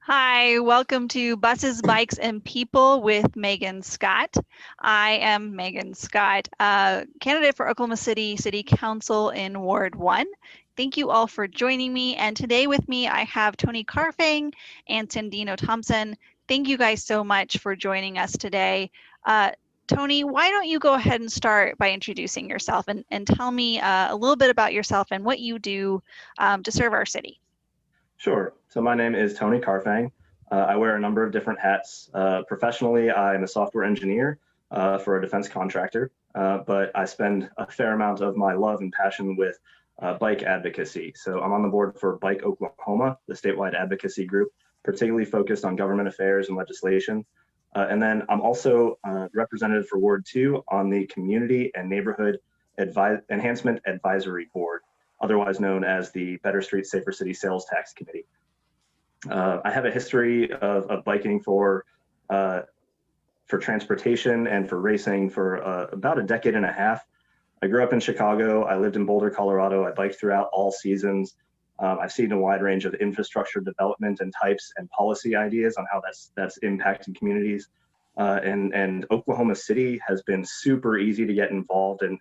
Hi, welcome to Buses, Bikes, and People with Megan Scott. I am Megan Scott, candidate for Oklahoma City City Council in Ward 1. Thank you all for joining me. And today with me, I have Tony Carfang and Sandino Thompson. Thank you guys so much for joining us today. Tony, why don't you go ahead and start by introducing yourself and tell me a little bit about yourself and what you do to serve our city. Sure. So my name is Tony Carfang. I wear a number of different hats. Professionally, I'm a software engineer for a defense contractor, but I spend a fair amount of my love and passion with bike advocacy. So I'm on the board for Bike Oklahoma, the statewide advocacy group, particularly focused on government affairs and legislation. And then I'm also representative for Ward 2 on the Community and Neighborhood Enhancement Advisory Board, otherwise known as the Better Streets, Safer City Sales Tax Committee. I have a history of biking for transportation and for racing for about a decade and a half. I grew up in Chicago. I lived in Boulder, Colorado. I biked throughout all seasons. I've seen a wide range of infrastructure development and types and policy ideas on how that's impacting communities. And Oklahoma City has been super easy to get involved and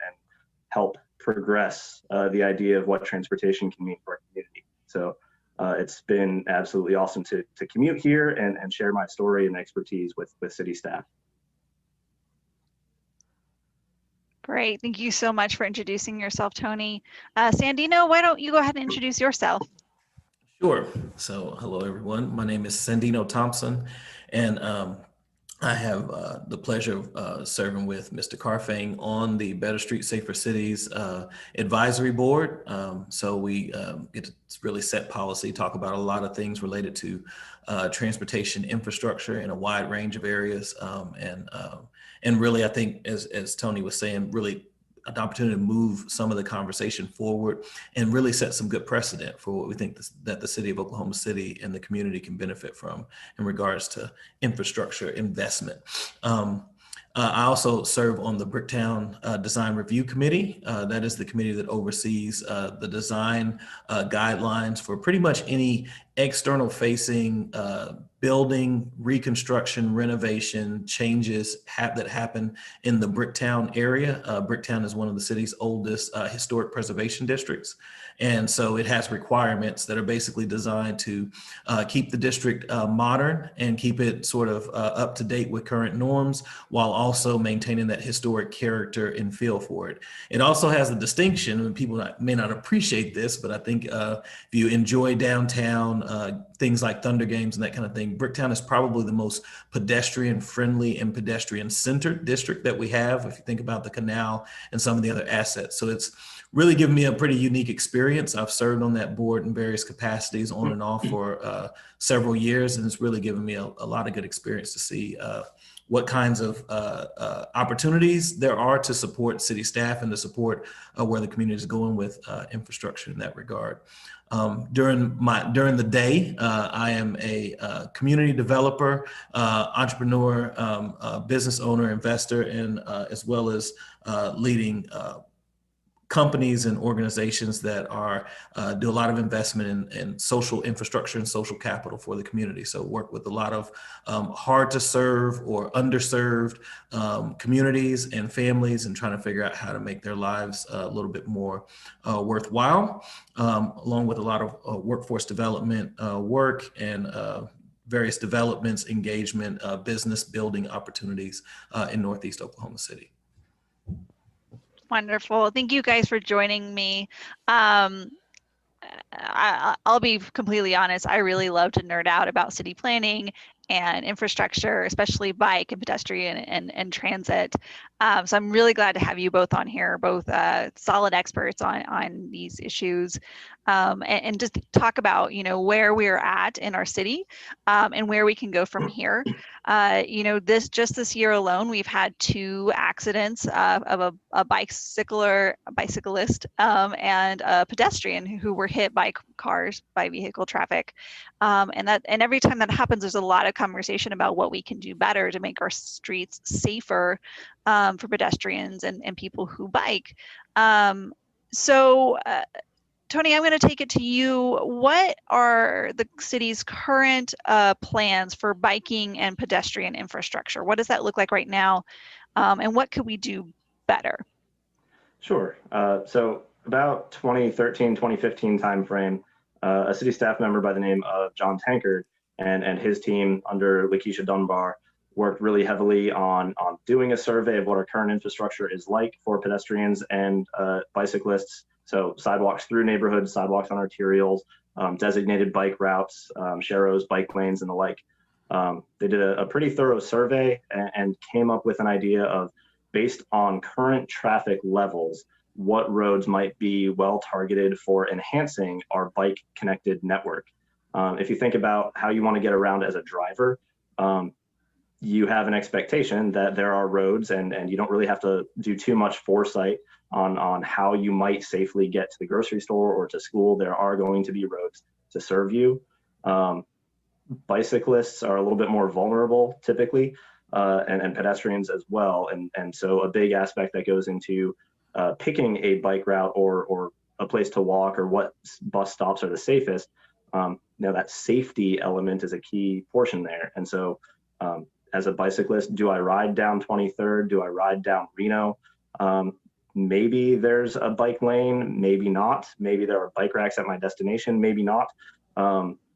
help progress the idea of what transportation can mean for our community. So it's been absolutely awesome to commute here and share my story and expertise with city staff. Great. Thank you so much for introducing yourself, Tony. Sandino, why don't you go ahead and introduce yourself? Sure. So hello, everyone. My name is Sandino Thompson, and I have the pleasure of serving with Mr. Carfang on the Better Streets, Safer Cities advisory board. So we get to really set policy, talk about a lot of things related to transportation infrastructure in a wide range of areas. And really, I think, as Tony was saying, really an opportunity to move some of the conversation forward and really set some good precedent for what we think that the city of Oklahoma City and the community can benefit from in regards to infrastructure investment. I also serve on the Bricktown Design Review Committee. That is the committee that oversees the design guidelines for pretty much any external facing building, reconstruction, renovation, changes that happen in the Bricktown area. Bricktown is one of the city's oldest historic preservation districts. And so it has requirements that are basically designed to keep the district modern and keep it sort of up to date with current norms, while also maintaining that historic character and feel for it. It also has a distinction, and people may not appreciate this, but I think if you enjoy downtown, things like Thunder games and that kind of thing, Bricktown is probably the most pedestrian friendly and pedestrian centered district that we have, if you think about the canal and some of the other assets. So it's really given me a pretty unique experience. I've served on that board in various capacities on and off for several years, and it's really given me a lot of good experience to see what kinds of opportunities there are to support city staff and to support where the community is going with infrastructure in that regard. During the day, I am a community developer, entrepreneur, business owner, investor, and as well as leading companies and organizations that are do a lot of investment in social infrastructure and social capital for the community. So work with a lot of hard to serve or underserved communities and families, and trying to figure out how to make their lives a little bit more worthwhile, along with a lot of workforce development work and various developments, engagement, business building opportunities in Northeast Oklahoma City. Wonderful. Thank you guys for joining me. I'll be completely honest. I really love to nerd out about city planning and infrastructure, especially bike and pedestrian and transit. So I'm really glad to have you both on here, both solid experts on these issues, and just talk about, where we're at in our city and where we can go from here. This year alone, we've had 2 accidents of a bicyclist and a pedestrian who were hit by cars, by vehicle traffic. And every time that happens, there's a lot of conversation about what we can do better to make our streets safer for pedestrians and people who bike. Tony, I'm going to take it to you. What are the city's current plans for biking and pedestrian infrastructure? What does that look like right now? And what could we do better? Sure. So about 2013, 2015 timeframe, a city staff member by the name of John Tankard and his team under Lakeisha Dunbar worked really heavily on doing a survey of what our current infrastructure is like for pedestrians and bicyclists. So sidewalks through neighborhoods, sidewalks on arterials, designated bike routes, sharrows, bike lanes, and the like. They did a pretty thorough survey and came up with an idea of, based on current traffic levels, what roads might be well targeted for enhancing our bike connected network. If you think about how you want to get around as a driver, you have an expectation that there are roads and you don't really have to do too much foresight on how you might safely get to the grocery store or to school. There are going to be roads to serve you. Bicyclists are a little bit more vulnerable typically, and pedestrians as well. And so a big aspect that goes into picking a bike route or a place to walk or what bus stops are the safest, now that safety element is a key portion there. And so as a bicyclist, do I ride down 23rd? Do I ride down Reno? Maybe there's a bike lane, maybe not. Maybe there are bike racks at my destination, maybe not.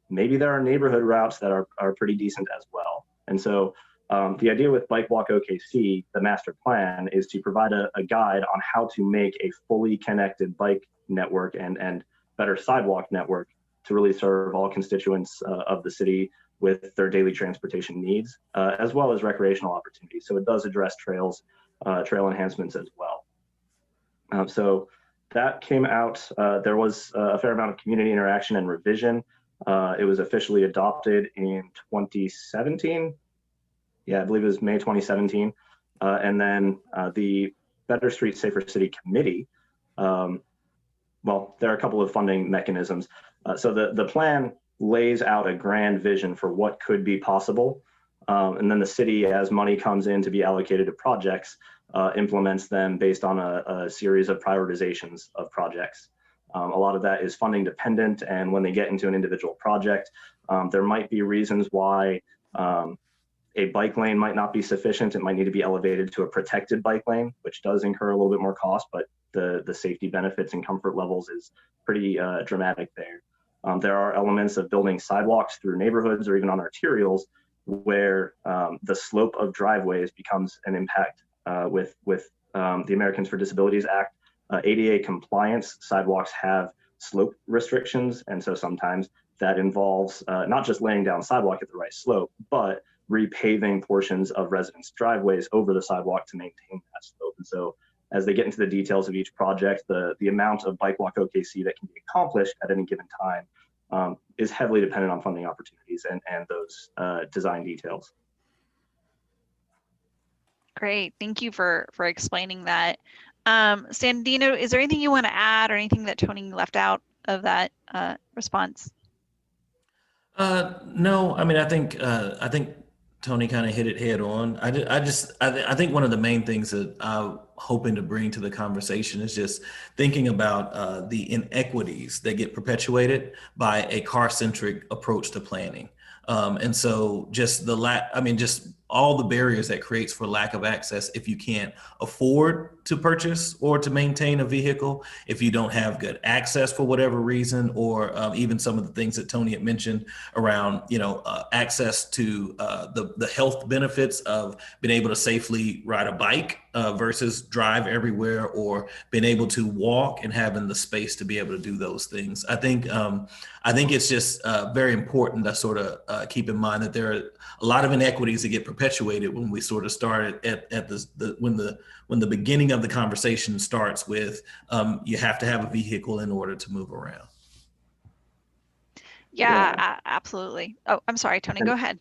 Maybe there are neighborhood routes that are pretty decent as well. And so the idea with Bike Walk OKC, the master plan, is to provide a guide on how to make a fully connected bike network and better sidewalk network to really serve all constituents of the city with their daily transportation needs, as well as recreational opportunities. So it does address trails, trail enhancements as well. So that came out, there was a fair amount of community interaction and revision. It was officially adopted in 2017. Yeah, I believe it was May 2017. And then the Better Street Safer City Committee, well, there are a couple of funding mechanisms. So the plan lays out a grand vision for what could be possible. And then the city, as money comes in to be allocated to projects, implements them based on a series of prioritizations of projects. A lot of that is funding dependent, and when they get into an individual project, there might be reasons why a bike lane might not be sufficient. It might need to be elevated to a protected bike lane, which does incur a little bit more cost, but the safety benefits and comfort levels is pretty dramatic there. There are elements of building sidewalks through neighborhoods or even on arterials where the slope of driveways becomes an impact with the Americans for Disabilities Act. ADA compliance sidewalks have slope restrictions, and so sometimes that involves not just laying down sidewalk at the right slope, but repaving portions of residents' driveways over the sidewalk to maintain that slope. And so as they get into the details of each project, the amount of Bike Walk OKC that can be accomplished at any given time is heavily dependent on funding opportunities and those design details. Great, thank you for explaining that. Sandino, is there anything you want to add or anything that Tony left out of that response? No, I mean, I think Tony kind of hit it head on. I think one of the main things that I'm hoping to bring to the conversation is just thinking about the inequities that get perpetuated by a car-centric approach to planning. And so just just all the barriers that creates for lack of access if you can't afford to purchase or to maintain a vehicle, if you don't have good access for whatever reason, or even some of the things that Tony had mentioned around, access to the health benefits of being able to safely ride a bike versus drive everywhere, or being able to walk and having the space to be able to do those things. I think it's just very important to sort of keep in mind that there are a lot of inequities that get perpetuated when we sort of start at when the beginning of the conversation starts with you have to have a vehicle in order to move around. Yeah. Absolutely. Oh, I'm sorry, Tony, go ahead.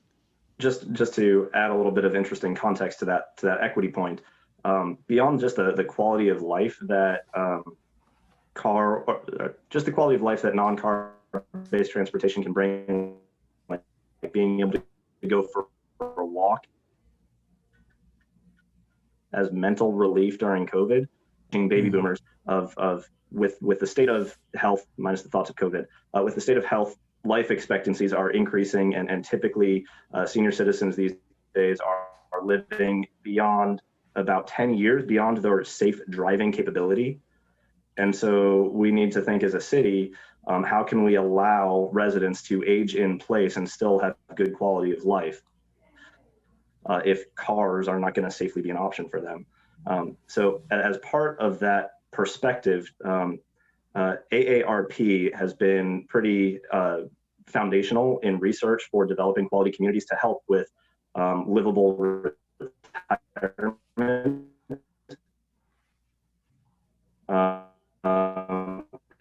Just to add a little bit of interesting context to that equity point, beyond just the quality of life that just the quality of life that non-car based transportation can bring, like being able to go for a walk as mental relief during COVID. baby boomers with the state of health, minus the thoughts of COVID, with the state of health, life expectancies are increasing, and typically senior citizens these days are living beyond about 10 years beyond their safe driving capability. And so we need to think as a city, how can we allow residents to age in place and still have good quality of life if cars are not going to safely be an option for them? So as part of that perspective, AARP has been pretty foundational in research for developing quality communities to help with livable retirement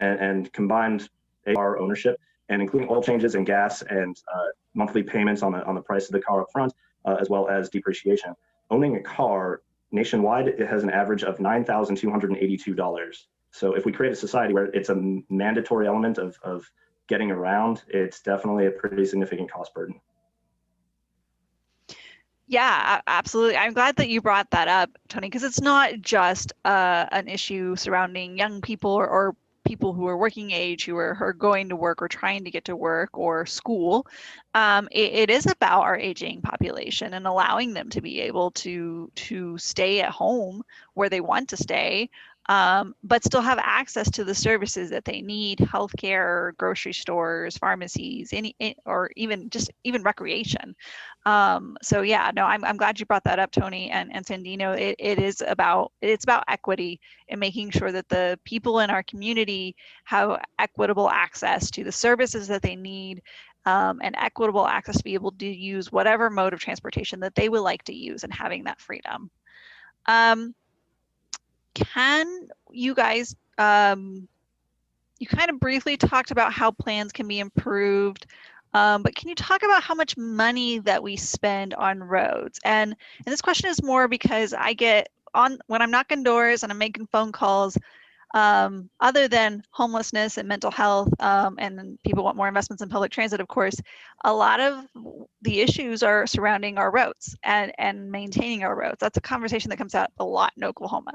and combined AR ownership, and including oil changes and gas and monthly payments on the price of the car up front, as well as depreciation. Owning a car nationwide, it has an average of $9,282. So if we create a society where it's a mandatory element of getting around, it's definitely a pretty significant cost burden. Yeah, absolutely. I'm glad that you brought that up, Tony, because it's not just an issue surrounding young people or people who are working age, who are going to work or trying to get to work or school. It is about our aging population and allowing them to be able to stay at home where they want to stay, but still have access to the services that they need: healthcare, grocery stores, pharmacies, or even recreation. So yeah, no, I'm glad you brought that up, Tony and Sandino. It's about equity and making sure that the people in our community have equitable access to the services that they need, and equitable access to be able to use whatever mode of transportation that they would like to use, and having that freedom. Can you guys, you kind of briefly talked about how plans can be improved, but can you talk about how much money that we spend on roads? And this question is more because I get on when I'm knocking doors and I'm making phone calls, other than homelessness and mental health, and people want more investments in public transit, of course, a lot of the issues are surrounding our roads and maintaining our roads. That's a conversation that comes out a lot in Oklahoma.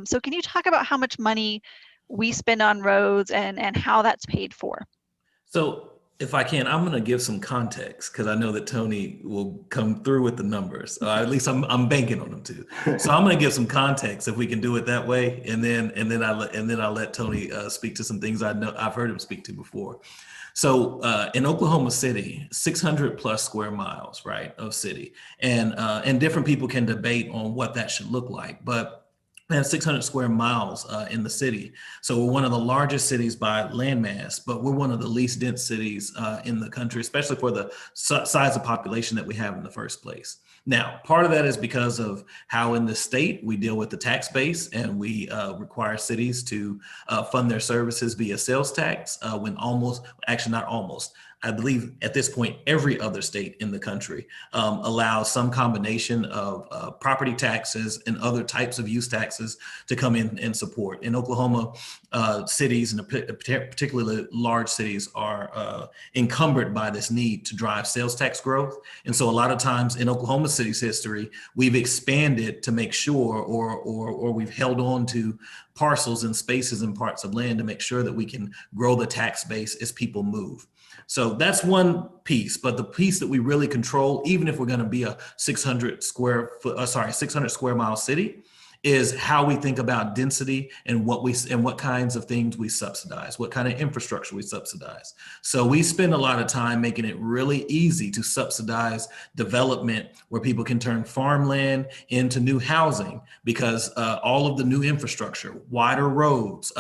So can you talk about how much money we spend on roads and how that's paid for? So if I can, I'm going to give some context because I know that Tony will come through with the numbers. At least I'm banking on him to. So I'm going to give some context if we can do it that way, and then I'll let Tony speak to some things I know I've heard him speak to before. So in Oklahoma City, 600 plus square miles, right, of city, and different people can debate on what that should look like, but we have 600 square miles in the city. So we're one of the largest cities by landmass, but we're one of the least dense cities in the country, especially for the size of population that we have in the first place. Now, part of that is because of how in the state we deal with the tax base, and we require cities to fund their services via sales tax, when I believe at this point, every other state in the country allows some combination of property taxes and other types of use taxes to come in and support. In Oklahoma, cities, and particularly large cities, are encumbered by this need to drive sales tax growth. And so a lot of times in Oklahoma City's history, we've expanded to make sure, or we've held on to parcels and spaces and parts of land to make sure that we can grow the tax base as people move. So that's one piece, but the piece that we really control, even if we're going to be a 600 square mile city, is how we think about density and what kinds of things we subsidize, what kind of infrastructure we subsidize. So we spend a lot of time making it really easy to subsidize development where people can turn farmland into new housing, because all of the new infrastructure, wider roads,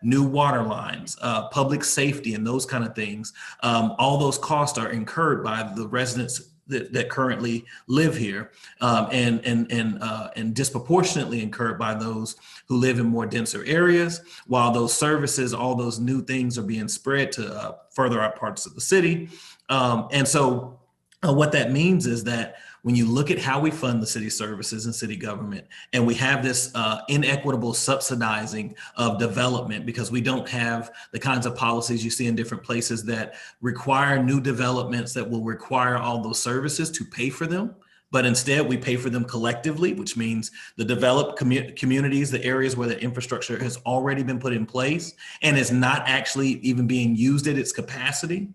new water lines, public safety, and those kind of things, all those costs are incurred by the residents that currently live here, and disproportionately incurred by those who live in more denser areas, while those services, all those new things, are being spread to further out parts of the city. And so what that means is that when you look at how we fund the city services and city government, and we have this inequitable subsidizing of development, because we don't have the kinds of policies you see in different places that require new developments that will require all those services to pay for them, but instead we pay for them collectively, which means the developed communities, the areas where the infrastructure has already been put in place and is not actually even being used at its capacity.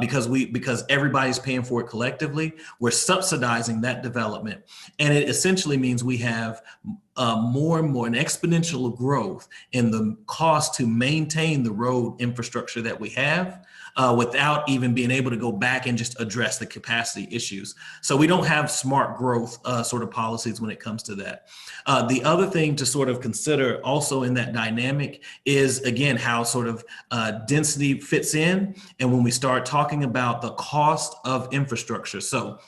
Because everybody's paying for it collectively, we're subsidizing that development, and it essentially means we have more and more an exponential growth in the cost to maintain the road infrastructure that we have, without even being able to go back and just address the capacity issues. So we don't have smart growth sort of policies when it comes to that. The other thing to sort of consider also in that dynamic is, again, how sort of density fits in. And when we start talking about the cost of infrastructure. So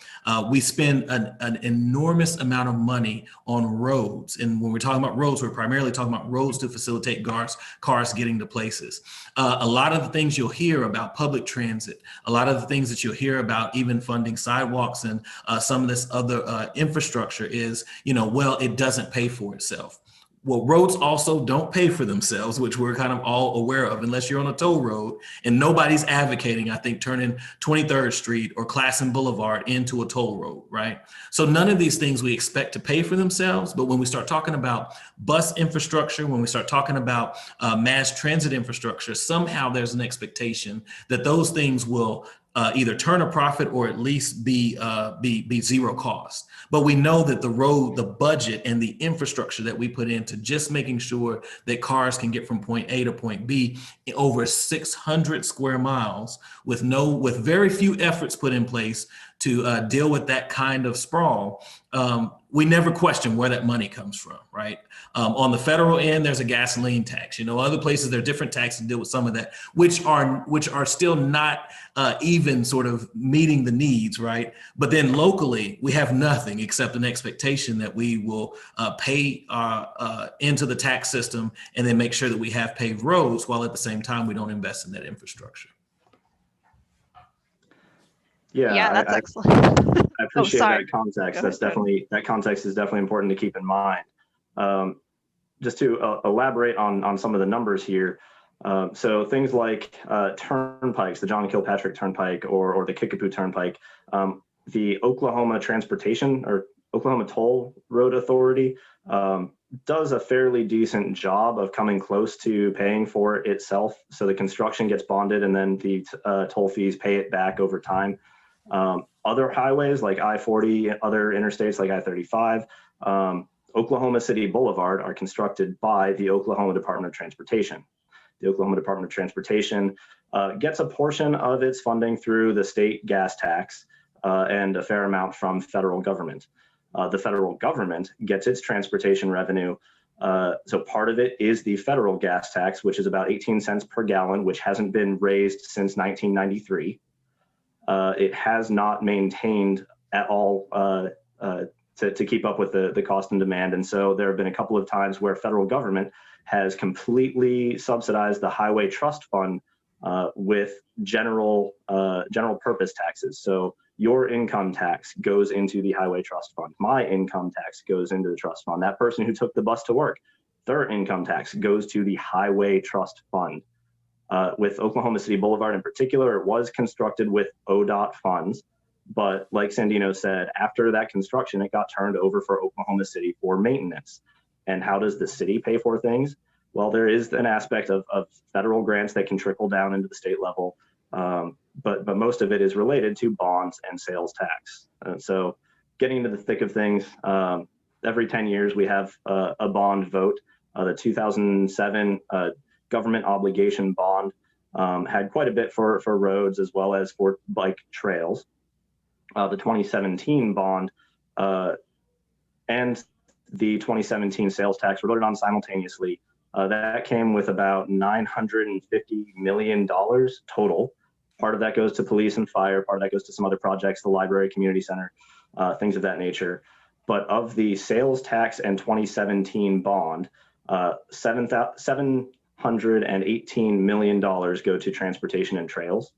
we spend an enormous amount of money on roads. And when we're talking about roads, we're primarily talking about roads to facilitate cars getting to places. A lot of the things you'll hear about public transit, a lot of the things that you'll hear about even funding sidewalks and some of this other infrastructure is, well, it doesn't pay for itself. Well, roads also don't pay for themselves, which we're kind of all aware of, unless you're on a toll road, and nobody's advocating, I think, turning 23rd Street or Classen Boulevard into a toll road, right? So none of these things we expect to pay for themselves, but when we start talking about bus infrastructure, when we start talking about mass transit infrastructure, somehow there's an expectation that those things will either turn a profit or at least be zero cost. But we know that the budget and the infrastructure that we put into just making sure that cars can get from point A to point B over 600 square miles with very few efforts put in place to deal with that kind of sprawl, we never question where that money comes from, right? On the federal end, there's a gasoline tax. Other places there are different taxes to deal with some of that, which are still not even sort of meeting the needs, right? But then locally, we have nothing except an expectation that we will pay into the tax system and then make sure that we have paved roads, while at the same time we don't invest in that infrastructure. Yeah, that's I excellent. I appreciate sorry. that context. Go ahead. That context is definitely important to keep in mind. Just to elaborate on some of the numbers here. So things like turnpikes, the John Kilpatrick Turnpike or the Kickapoo Turnpike, the Oklahoma Toll Road Authority does a fairly decent job of coming close to paying for it itself. So the construction gets bonded and then the toll fees pay it back over time. Other highways like I-40, other interstates like I-35, Oklahoma City Boulevard are constructed by the Oklahoma Department of Transportation. The Oklahoma Department of Transportation gets a portion of its funding through the state gas tax and a fair amount from federal government. The federal government gets its transportation revenue. So part of it is the federal gas tax, which is about 18 cents per gallon, which hasn't been raised since 1993. It has not maintained at all to keep up with the cost and demand. And so there have been a couple of times where federal government has completely subsidized the Highway Trust Fund with general purpose taxes. So your income tax goes into the Highway Trust Fund. My income tax goes into the trust fund. That person who took the bus to work, their income tax goes to the Highway Trust Fund. With Oklahoma City Boulevard in particular, it was constructed with ODOT funds. But like Sandino said, after that construction, it got turned over for Oklahoma City for maintenance. And how does the city pay for things? Well, there is an aspect of federal grants that can trickle down into the state level. But most of it is related to bonds and sales tax. So getting into the thick of things, every 10 years we have a bond vote. The 2007 government obligation bond had quite a bit for roads as well as for bike trails. The 2017 bond and the 2017 sales tax were voted on simultaneously. That came with about $950 million total. Part of that goes to police and fire, part of that goes to some other projects, the library, community center, things of that nature. But of the sales tax and 2017 bond, $718 million go to transportation and trails.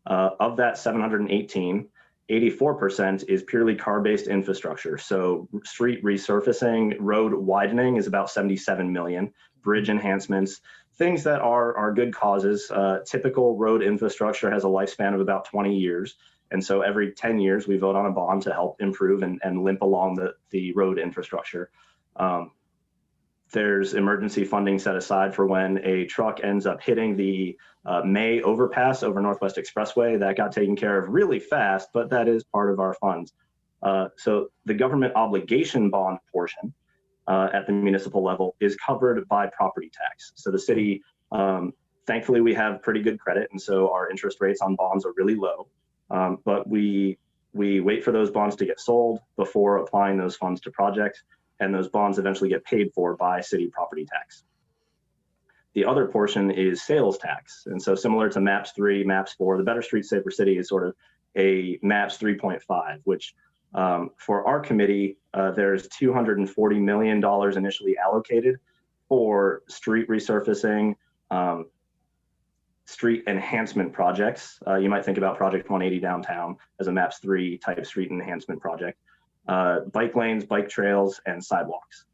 Of that 718, 84% is purely car-based infrastructure. So street resurfacing, road widening is about 77 million, bridge enhancements, things that are good causes. Typical road infrastructure has a lifespan of about 20 years. And so every 10 years, we vote on a bond to help improve and limp along the road infrastructure. There's emergency funding set aside for when a truck ends up hitting the May overpass over Northwest Expressway. That got taken care of really fast, but that is part of our funds. So the government obligation bond portion at the municipal level is covered by property tax. So the city, thankfully, we have pretty good credit, and so our interest rates on bonds are really low. But we wait for those bonds to get sold before applying those funds to projects, and those bonds eventually get paid for by city property tax. The other portion is sales tax. And so similar to MAPS 3, MAPS 4, the Better Streets Safer City is sort of a MAPS 3.5, which for our committee, there's $240 million initially allocated for street resurfacing, street enhancement projects. You might think about Project 180 downtown as a MAPS 3 type street enhancement project. Bike lanes, bike trails, and sidewalks.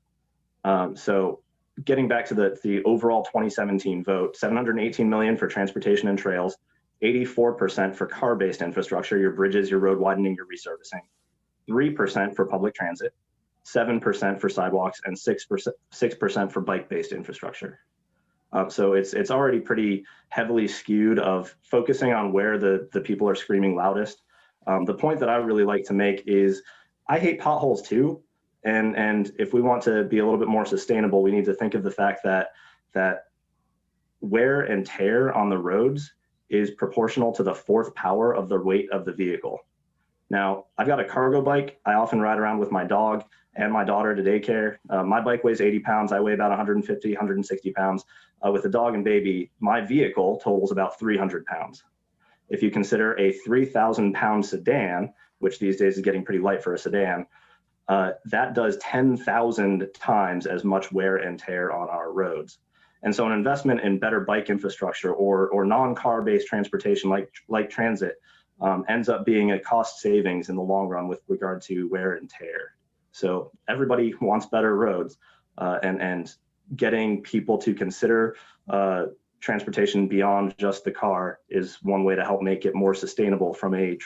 So getting back to the overall 2017 vote, $718 million for transportation and trails, 84% for car-based infrastructure, your bridges, your road widening, your resurfacing, 3% for public transit, 7% for sidewalks, and 6% for bike-based infrastructure. So it's already pretty heavily skewed of focusing on where the people are screaming loudest. The point that I really like to make is I hate potholes too. And if we want to be a little bit more sustainable, we need to think of the fact that wear and tear on the roads is proportional to the fourth power of the weight of the vehicle. Now, I've got a cargo bike. I often ride around with my dog and my daughter to daycare. My bike weighs 80 pounds. I weigh about 150, 160 pounds. With a dog and baby, my vehicle totals about 300 pounds. If you consider a 3,000 pound sedan, which these days is getting pretty light for a sedan, that does 10,000 times as much wear and tear on our roads. And so an investment in better bike infrastructure or non-car based transportation like transit ends up being a cost savings in the long run with regard to wear and tear. So everybody wants better roads, and getting people to consider transportation beyond just the car is one way to help make it more sustainable from a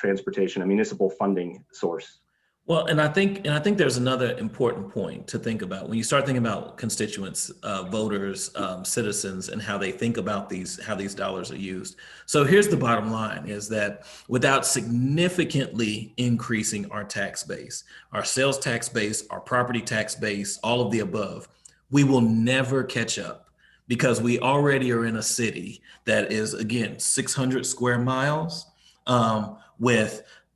municipal funding source. Well, and I think there's another important point to think about when you start thinking about constituents, voters, citizens, and how they think about how these dollars are used. So here's the bottom line: is that without significantly increasing our tax base, our sales tax base, our property tax base, all of the above, we will never catch up, because we already are in a city that is, again, 600 square miles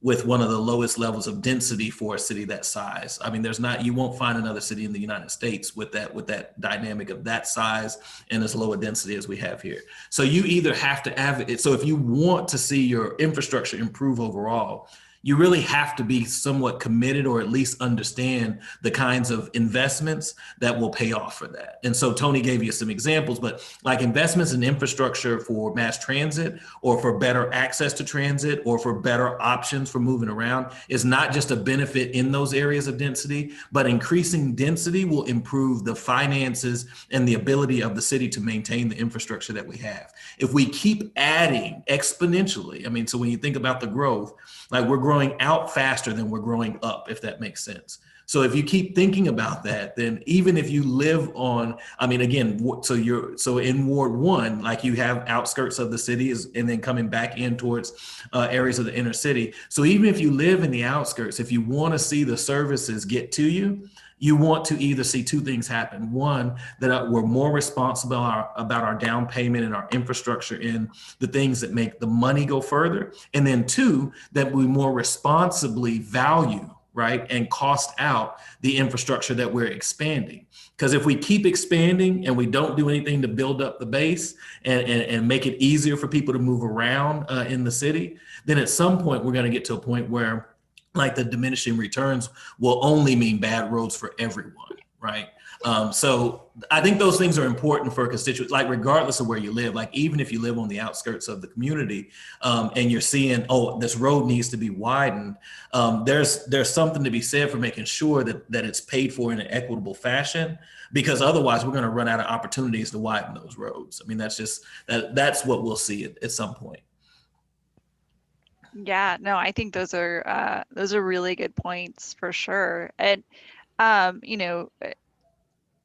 with one of the lowest levels of density for a city that size. I mean, you won't find another city in the United States with that dynamic of that size and as low a density as we have here. So you either have to advocate. So if you want to see your infrastructure improve overall, you really have to be somewhat committed, or at least understand the kinds of investments that will pay off for that. And so Tony gave you some examples, but like investments in infrastructure for mass transit, or for better access to transit, or for better options for moving around is not just a benefit in those areas of density, but increasing density will improve the finances and the ability of the city to maintain the infrastructure that we have. If we keep adding exponentially, I mean, so when you think about the growth, like we're growing out faster than we're growing up, if that makes sense. So if you keep thinking about that, then even if you live on, I mean, again, so in Ward 1, like you have outskirts of the cities and then coming back in towards areas of the inner city. So even if you live in the outskirts, if you want to see the services get to you, you want to either see two things happen. One, that we're more responsible about our down payment and our infrastructure in the things that make the money go further. And then two, that we more responsibly value, right, and cost out the infrastructure that we're expanding. Because if we keep expanding and we don't do anything to build up the base and make it easier for people to move around in the city, then at some point we're going to get to a point where like the diminishing returns will only mean bad roads for everyone, right? So I think those things are important for constituents, like regardless of where you live, like even if you live on the outskirts of the community and you're seeing, oh, this road needs to be widened, there's something to be said for making sure that it's paid for in an equitable fashion, because otherwise we're going to run out of opportunities to widen those roads. I mean, that's what we'll see at some point. Yeah, no, I think those are really good points for sure. And you know,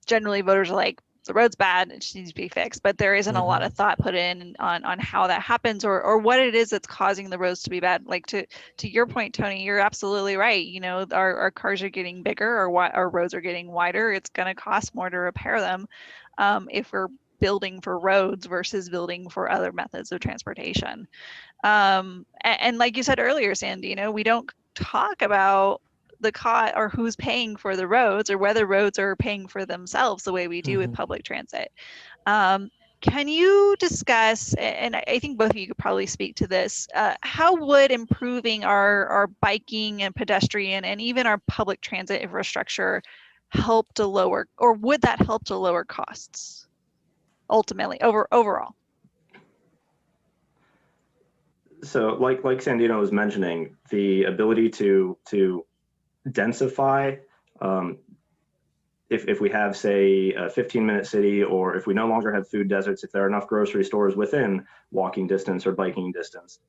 generally voters are like, the road's bad, it just needs to be fixed, but there isn't a lot of thought put in on how that happens or what it is that's causing the roads to be bad. Like to your point, Tony, you're absolutely right. You know, our cars are getting bigger, our roads are getting wider. It's going to cost more to repair them if we're building for roads versus building for other methods of transportation. And like you said earlier, Sandino, we don't talk about the cost or who's paying for the roads or whether roads are paying for themselves the way we do with public transit. Can you discuss, and I think both of you could probably speak to this, how would improving our biking and pedestrian and even our public transit infrastructure help to lower, or would that help to lower costs ultimately overall? So like Sandino was mentioning, the ability to densify, if we have, say, a 15-minute city, or if we no longer have food deserts, if there are enough grocery stores within walking distance or biking distance,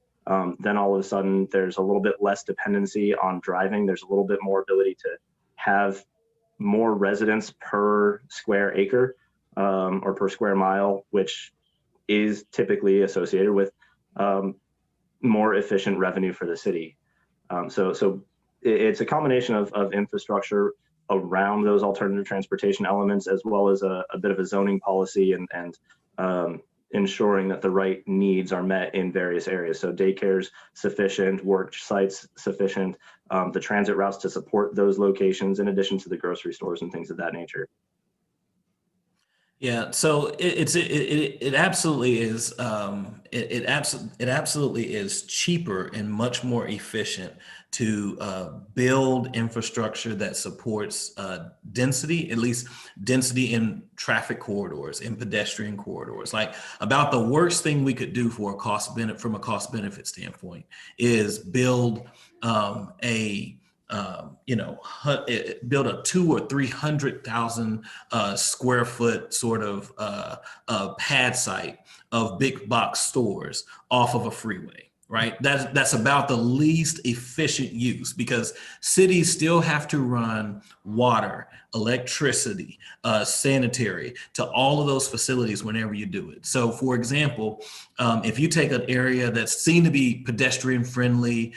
then all of a sudden there's a little bit less dependency on driving. There's a little bit more ability to have more residents per square acre or per square mile, which is typically associated with more efficient revenue for the city. So it's a combination of infrastructure around those alternative transportation elements, as well as a bit of a zoning policy and ensuring that the right needs are met in various areas. So daycares sufficient, work sites sufficient, the transit routes to support those locations, in addition to the grocery stores and things of that nature. Yeah, so it absolutely is it absolutely is cheaper and much more efficient to build infrastructure that supports density, at least density in traffic corridors, in pedestrian corridors. Like, about the worst thing we could do for from a cost benefit standpoint is build build a 200,000 or 300,000 square foot sort of pad site of big box stores off of a freeway, right? That's about the least efficient use, because cities still have to run water, electricity, sanitary to all of those facilities whenever you do it. So for example, if you take an area that's seen to be pedestrian friendly,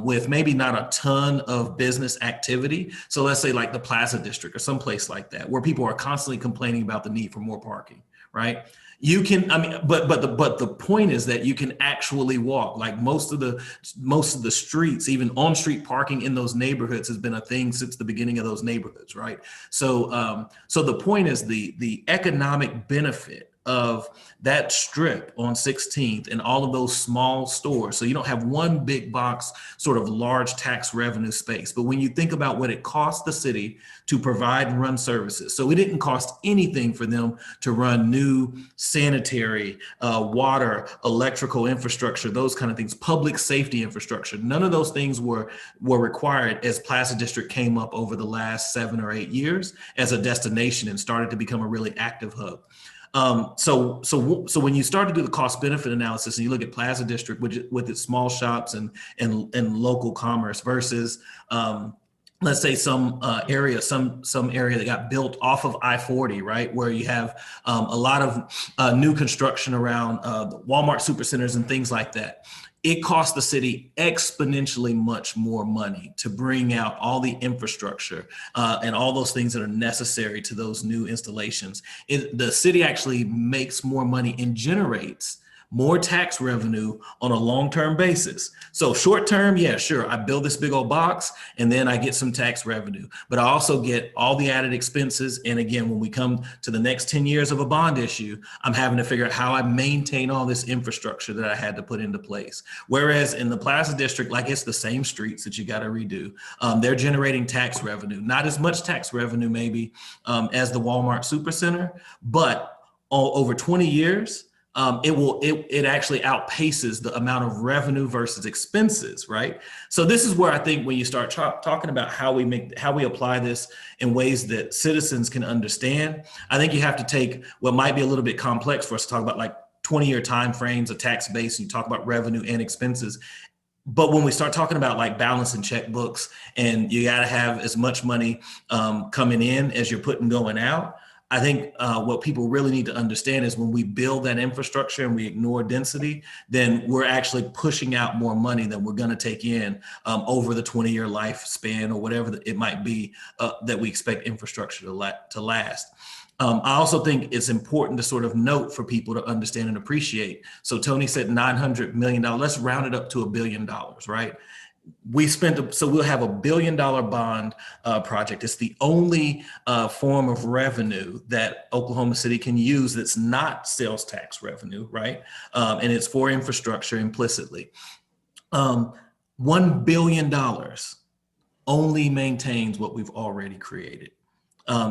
with maybe not a ton of business activity, so let's say like the Plaza District or someplace like that, where people are constantly complaining about the need for more parking, right? You can, but the point is that you can actually walk. Like most of the streets, even on-street parking in those neighborhoods has been a thing since the beginning of those neighborhoods, right? So so the point is the economic benefit of that strip on 16th and all of those small stores. So you don't have one big box sort of large tax revenue space. But when you think about what it cost the city to provide and run services, so it didn't cost anything for them to run new sanitary, water, electrical infrastructure, those kind of things, public safety infrastructure. None of those things were required as Plaza District came up over the last 7 or 8 years as a destination and started to become a really active hub. So when you start to do the cost benefit analysis and you look at Plaza District with its small shops and local commerce versus let's say some area that got built off of I-40, right, where you have a lot of new construction around the Walmart supercenters and things like that. It costs the city exponentially much more money to bring out all the infrastructure and all those things that are necessary to those new installations. The city actually makes more money and generates more tax revenue on a long-term basis. So short-term, yeah, sure, I build this big old box and then I get some tax revenue, but I also get all the added expenses. And again, when we come to the next 10 years of a bond issue, I'm having to figure out how I maintain all this infrastructure that I had to put into place. Whereas in the Plaza District, like, it's the same streets that you got to redo. They're generating tax revenue, not as much tax revenue maybe as the Walmart Supercenter, but over 20 years, it actually outpaces the amount of revenue versus expenses, right? So this is where I think when you start talking about how we apply this in ways that citizens can understand, I think you have to take what might be a little bit complex for us to talk about, like 20-year time frames, a tax base, and you talk about revenue and expenses. But when we start talking about like balancing checkbooks and you got to have as much money coming in as you're putting going out, I think what people really need to understand is when we build that infrastructure and we ignore density, then we're actually pushing out more money than we're going to take in over the 20-year lifespan or whatever it might be that we expect infrastructure to last. I also think it's important to sort of note for people to understand and appreciate. So Tony said $900 million. Let's round it up to $1 billion, right? So we'll have $1 billion bond project. It's the only form of revenue that Oklahoma City can use that's not sales tax revenue, right? And it's for infrastructure implicitly. $1 billion only maintains what we've already created.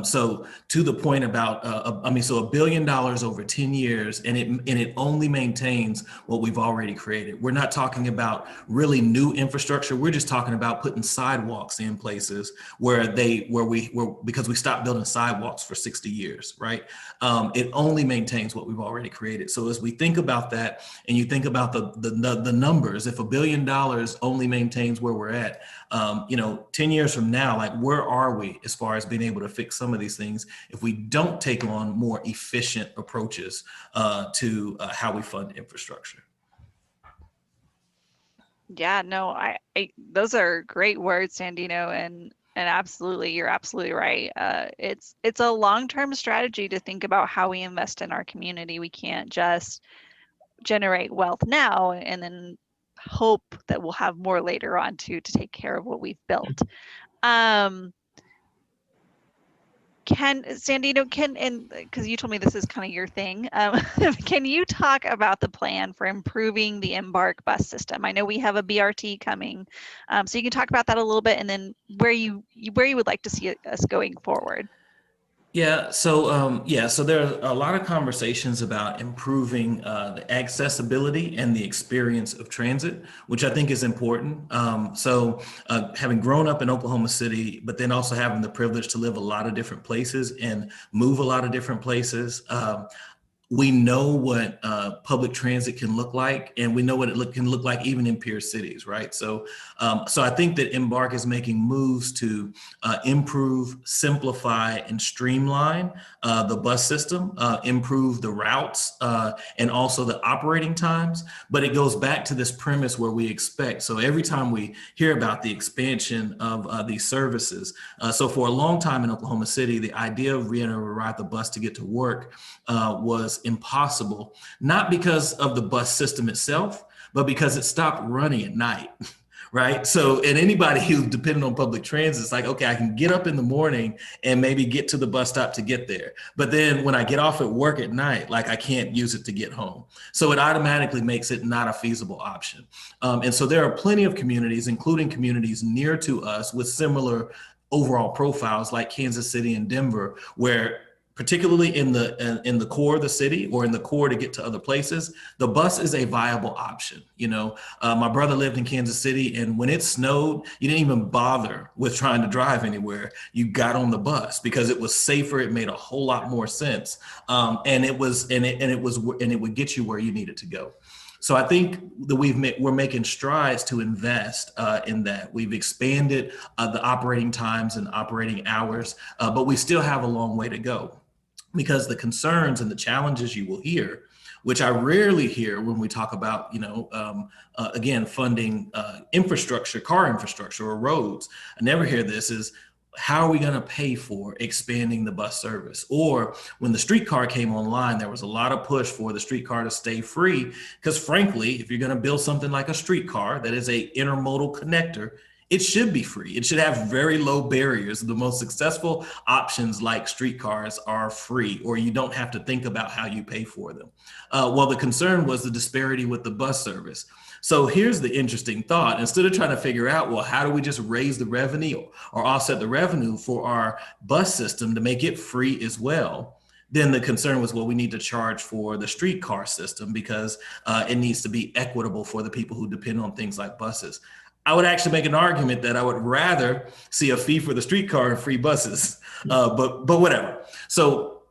So to the point about, so $1 billion over 10 years, and it only maintains what we've already created. We're not talking about really new infrastructure. We're just talking about putting sidewalks in places because we stopped building sidewalks for 60 years, right? It only maintains what we've already created. So as we think about that, and you think about the numbers, if $1 billion only maintains where we're at, 10 years from now, like where are we as far as being able to fix some of these things if we don't take on more efficient approaches to how we fund infrastructure? Yeah, no, I those are great words, Sandino, and absolutely, you're absolutely right. It's a long-term strategy to think about how we invest in our community. We can't just generate wealth now and then hope that we'll have more later on to take care of what we've built. Sandino, and because you told me this is kind of your thing, can you talk about the plan for improving the Embark bus system? I know we have a BRT coming, so you can talk about that a little bit, and then where you would like to see us going forward. Yeah, so there are a lot of conversations about improving the accessibility and the experience of transit, which I think is important. Having grown up in Oklahoma City, but then also having the privilege to live a lot of different places and move a lot of different places, we know what public transit can look like, and we know what it can look like even in peer cities, right? So I think that Embark is making moves to improve, simplify, and streamline the bus system, improve the routes, and also the operating times. But it goes back to this premise where we expect. So every time we hear about the expansion of these services, so for a long time in Oklahoma City, the idea of being able to ride the bus to get to work was impossible, not because of the bus system itself, but because it stopped running at night, right? So, and anybody who's dependent on public transit, it's like, okay, I can get up in the morning and maybe get to the bus stop to get there. But then when I get off at work at night, like I can't use it to get home. So it automatically makes it not a feasible option. And so there are plenty of communities, including communities near to us with similar overall profiles like Kansas City and Denver, where particularly in the core of the city or in the core to get to other places, the bus is a viable option. My brother lived in Kansas City, and when it snowed, you didn't even bother with trying to drive anywhere. You got on the bus because it was safer. It made a whole lot more sense, and it would get you where you needed to go. So I think that we're making strides to invest in that. We've expanded the operating times and operating hours, but we still have a long way to go, because the concerns and the challenges you will hear, which I rarely hear when we talk about, again, funding infrastructure, car infrastructure or roads. I never hear this is, how are we going to pay for expanding the bus service? Or when the streetcar came online, there was a lot of push for the streetcar to stay free, because frankly, if you're going to build something like a streetcar that is a intermodal connector, it should be free. It should have very low barriers. The most successful options like streetcars are free, or you don't have to think about how you pay for them. Well, the concern was the disparity with the bus service. So here's the interesting thought. Instead of trying to figure out, well, how do we just raise the revenue or offset the revenue for our bus system to make it free as well? Then the concern was, well, we need to charge for the streetcar system because it needs to be equitable for the people who depend on things like buses. I would actually make an argument that I would rather see a fee for the streetcar and free buses, but whatever. So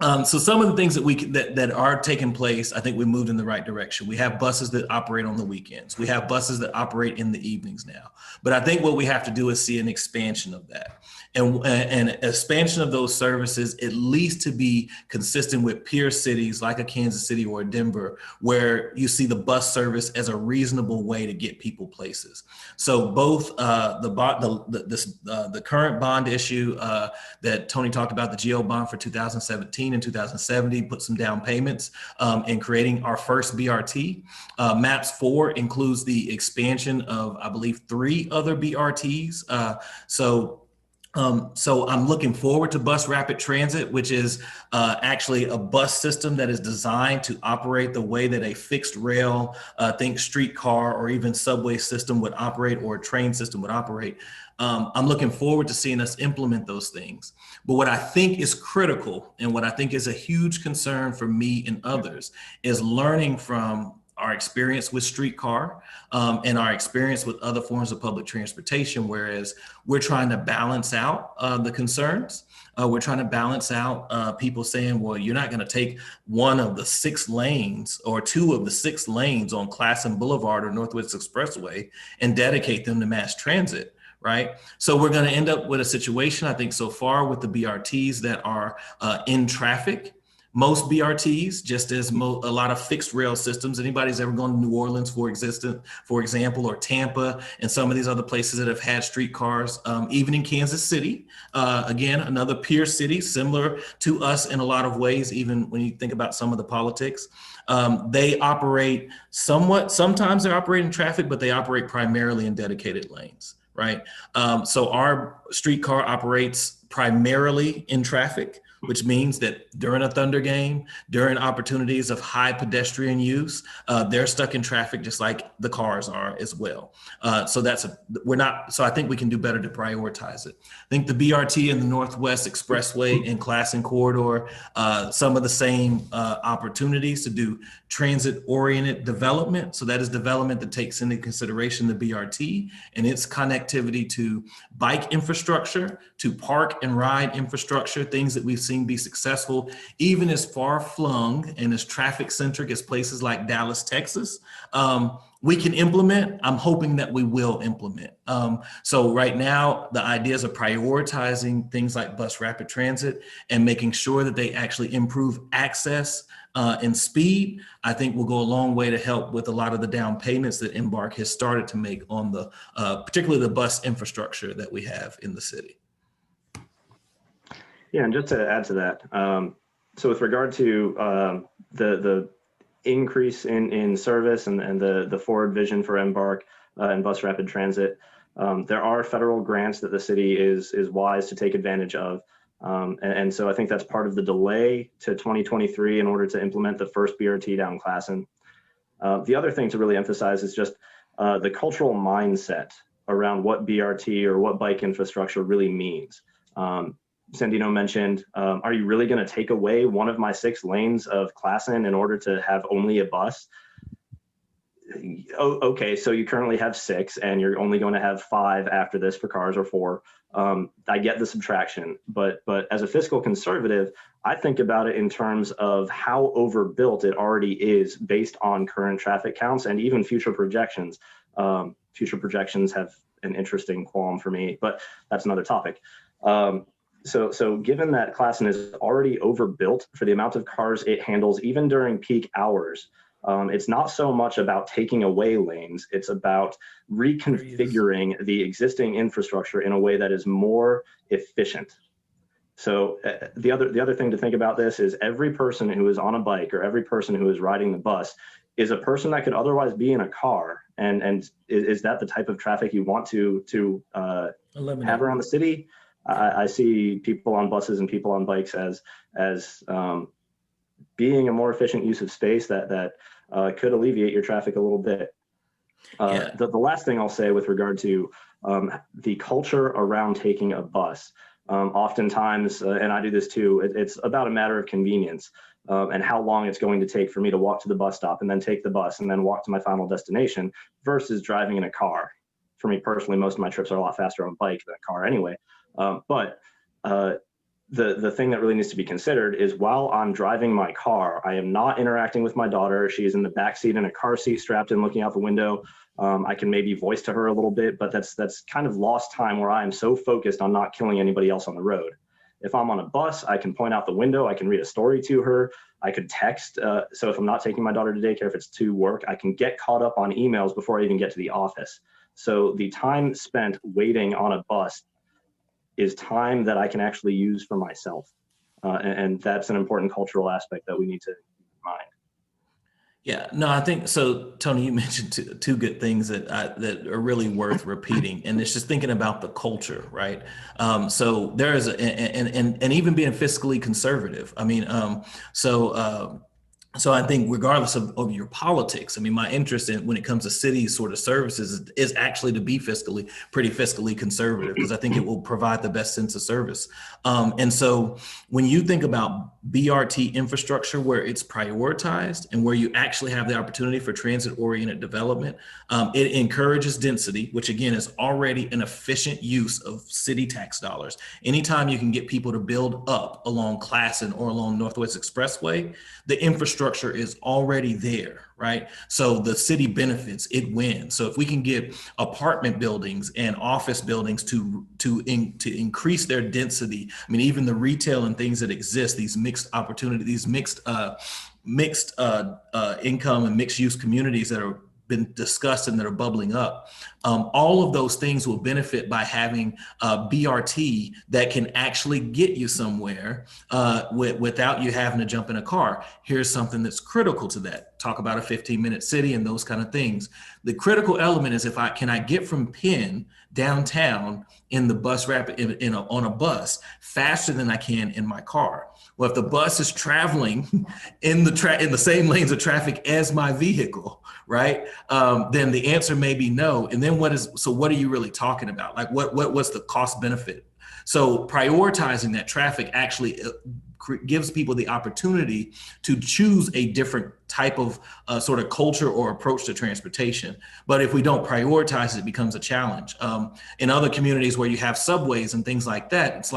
So some of the things that are taking place, I think we moved in the right direction. We have buses that operate on the weekends. We have buses that operate in the evenings now. But I think what we have to do is see an expansion of that, and expansion of those services, at least to be consistent with peer cities like a Kansas City or a Denver, where you see the bus service as a reasonable way to get people places. So both the current bond issue that Tony talked about, the GO bond for 2017 and 2070, put some down payments in creating our first BRT. MAPS 4 includes the expansion of, I believe, 3 other BRTs. So I'm looking forward to bus rapid transit, which is actually a bus system that is designed to operate the way that a fixed rail, think streetcar or even subway system would operate, or a train system would operate. I'm looking forward to seeing us implement those things. But what I think is critical, and what I think is a huge concern for me and others, is learning from our experience with streetcar and our experience with other forms of public transportation, whereas we're trying to balance out the concerns. We're trying to balance out people saying, well, you're not going to take one of the 6 lanes or 2 of the 6 lanes on Classen Boulevard or Northwest Expressway and dedicate them to mass transit. Right. So we're going to end up with a situation, I think, so far with the BRTs that are in traffic. Most BRTs, just as a lot of fixed rail systems, anybody's ever gone to New Orleans, for example, or Tampa, and some of these other places that have had streetcars, even in Kansas City, again, another peer city, similar to us in a lot of ways, even when you think about some of the politics. They operate sometimes they're operating traffic, but they operate primarily in dedicated lanes. Right. So our streetcar operates primarily in traffic, which means that during a Thunder game, during opportunities of high pedestrian use, they're stuck in traffic just like the cars are as well. So I think we can do better to prioritize it. I think the BRT and the Northwest Expressway and Classen Corridor, some of the same opportunities to do transit-oriented development. So that is development that takes into consideration the BRT and its connectivity to bike infrastructure, to park and ride infrastructure, things that we've seen be successful, even as far-flung and as traffic-centric as places like Dallas, Texas. We can implement. I'm hoping that we will implement. So right now, the ideas of prioritizing things like bus rapid transit and making sure that they actually improve access and speed, I think will go a long way to help with a lot of the down payments that Embark has started to make on the, particularly the bus infrastructure that we have in the city. Yeah, and just to add to that, so with regard to the increase in service and the forward vision for Embark and bus rapid transit, there are federal grants that the city is wise to take advantage of. And so I think that's part of the delay to 2023 in order to implement the first BRT down Classen. The other thing to really emphasize is just the cultural mindset around what BRT or what bike infrastructure really means. Sandino mentioned, are you really going to take away one of my 6 lanes of Classen in order to have only a bus? Oh, okay, so you currently have 6 and you're only going to have 5 after this for cars, or 4. I get the subtraction, but as a fiscal conservative, I think about it in terms of how overbuilt it already is based on current traffic counts and even future projections. Future projections have an interesting qualm for me, but that's another topic. So given that Classen is already overbuilt for the amount of cars it handles, even during peak hours, it's not so much about taking away lanes, it's about reconfiguring the existing infrastructure in a way that is more efficient. So the other thing to think about this is every person who is on a bike or every person who is riding the bus is a person that could otherwise be in a car. And is that the type of traffic you want to have around the city? I see people on buses and people on bikes as being a more efficient use of space that could alleviate your traffic a little bit. The last thing I'll say with regard to the culture around taking a bus, oftentimes, and I do this too, it's about a matter of convenience and how long it's going to take for me to walk to the bus stop and then take the bus and then walk to my final destination versus driving in a car. For me personally, most of my trips are a lot faster on a bike than a car anyway. But the thing that really needs to be considered is while I'm driving my car, I am not interacting with my daughter. She's in the back seat in a car seat, strapped in, looking out the window. I can maybe voice to her a little bit, but that's kind of lost time where I am so focused on not killing anybody else on the road. If I'm on a bus, I can point out the window, I can read a story to her, I could text. So if I'm not taking my daughter to daycare, if it's to work, I can get caught up on emails before I even get to the office. So the time spent waiting on a bus is time that I can actually use for myself. And that's an important cultural aspect that we need to keep in mind. Yeah, no, I think so. Tony, you mentioned two good things that that are really worth repeating, and it's just thinking about the culture, right? So there is, and even being fiscally conservative. I mean, so I think regardless of your politics, I mean, my interest in when it comes to city sort of services is actually to be pretty fiscally conservative, because I think it will provide the best sense of service. And so when you think about BRT infrastructure where it's prioritized and where you actually have the opportunity for transit-oriented development, it encourages density, which again is already an efficient use of city tax dollars. Anytime you can get people to build up along Classen or along Northwest Expressway, the infrastructure is already there, right? So the city benefits, it wins. So if we can get apartment buildings and office buildings to increase their density, I mean, even the retail and things that exist, these mixed opportunity, these mixed income and mixed use communities that are been discussed and that are bubbling up. All of those things will benefit by having BRT that can actually get you somewhere without you having to jump in a car. Here's something that's critical to that. Talk about a 15-minute city and those kind of things. The critical element is can I get from Penn downtown in the bus rapid on a bus faster than I can in my car? Well, if the bus is traveling in the same lanes of traffic as my vehicle, right? Then the answer may be no. And then what are you really talking about? Like what's the cost benefit? So prioritizing that traffic actually gives people the opportunity to choose a different type of sort of culture or approach to transportation. But if we don't prioritize it, it becomes a challenge. In other communities where you have subways and things like that,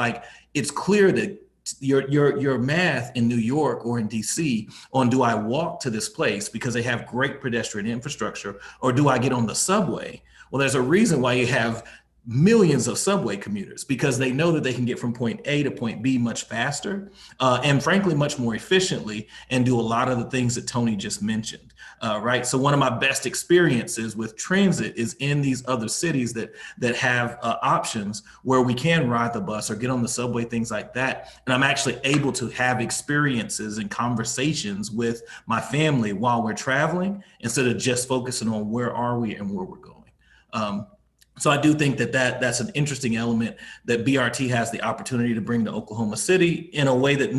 it's clear that your math in New York or in DC on do I walk to this place because they have great pedestrian infrastructure, or do I get on the subway? Well, there's a reason why you have millions of subway commuters, because they know that they can get from point A to point B much faster and frankly much more efficiently, and do a lot of the things that Tony just mentioned, right? So one of my best experiences with transit is in these other cities that have options where we can ride the bus or get on the subway, things like that. And I'm actually able to have experiences and conversations with my family while we're traveling, instead of just focusing on where are we and where we're going. So I do think that's an interesting element that BRT has the opportunity to bring to Oklahoma City in a way that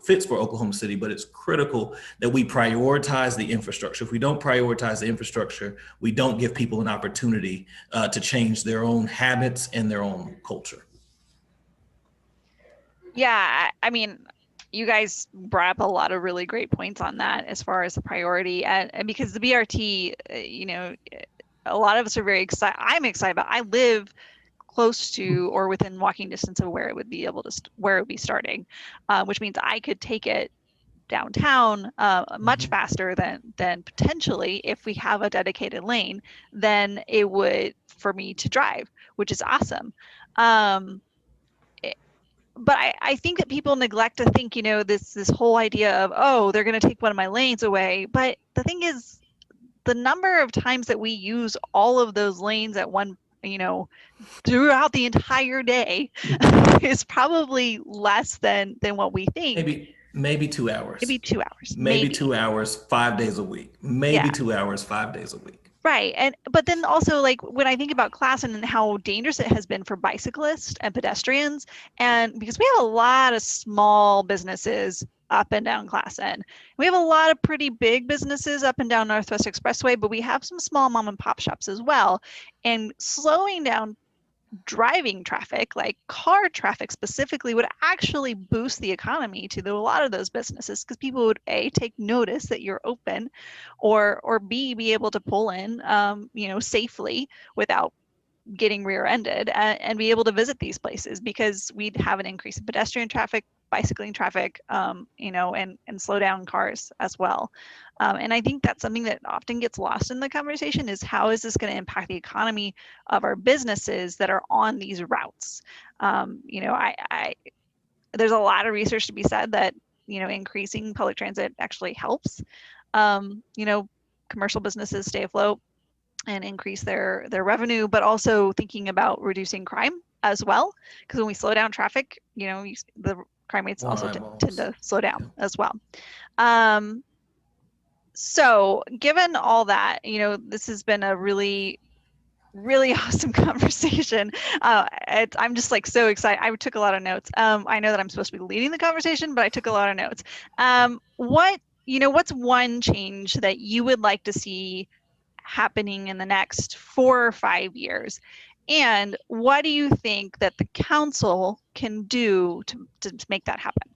fits for Oklahoma City, but it's critical that we prioritize the infrastructure. If we don't prioritize the infrastructure, we don't give people an opportunity to change their own habits and their own culture. Yeah, I mean, you guys brought up a lot of really great points on that as far as the priority, and because the BRT, a lot of us are very excited. I'm excited about. I live close to or within walking distance of where it would be where it would be starting, which means I could take it downtown much faster than potentially if we have a dedicated lane than it would for me to drive, which is awesome. But I think that people neglect to think, this whole idea of, oh, they're going to take one of my lanes away. But the thing is, the number of times that we use all of those lanes at one, throughout the entire day is probably less than what we think. Maybe 2 hours. Maybe 2 hours. Maybe 2 hours, 5 days a week. Maybe 2 hours, 5 days a week. Right. But then also, like, when I think about Classen and how dangerous it has been for bicyclists and pedestrians, and because we have a lot of small businesses up and down Classen. We have a lot of pretty big businesses up and down Northwest Expressway, but we have some small mom and pop shops as well. And slowing down driving traffic, like car traffic specifically, would actually boost the economy to a lot of those businesses, because people would A, take notice that you're open, or B, be able to pull in, safely without getting rear-ended and be able to visit these places, because we'd have an increase in pedestrian traffic, bicycling traffic, you know, and slow down cars as well. And I think that's something that often gets lost in the conversation, is how is this going to impact the economy of our businesses that are on these routes? You know, there's a lot of research to be said that, you know, increasing public transit actually helps, you know, commercial businesses stay afloat and increase their revenue, but also thinking about reducing crime as well. Because when we slow down traffic, you know, the crime rates also tend to slow down as well. So given all that, you know, this has been a really awesome conversation. I'm just like so excited. I took a lot of notes. I know that I'm supposed to be leading the conversation, but I took a lot of notes. What's one change that you would like to see happening in the next 4 or 5 years? And what do you think that the council can do to make that happen?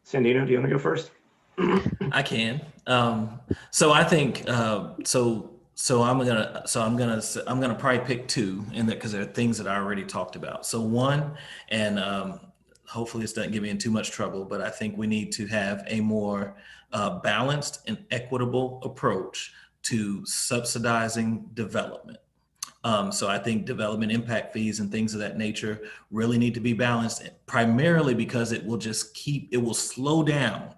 Sandino, do you want to go first? I can. So I think So I'm gonna probably pick two, in that because there are things that I already talked about. So one, and hopefully this doesn't get me in too much trouble, but I think we need to have a more balanced and equitable approach to subsidizing development. So I think development impact fees and things of that nature really need to be balanced, primarily because it will slow down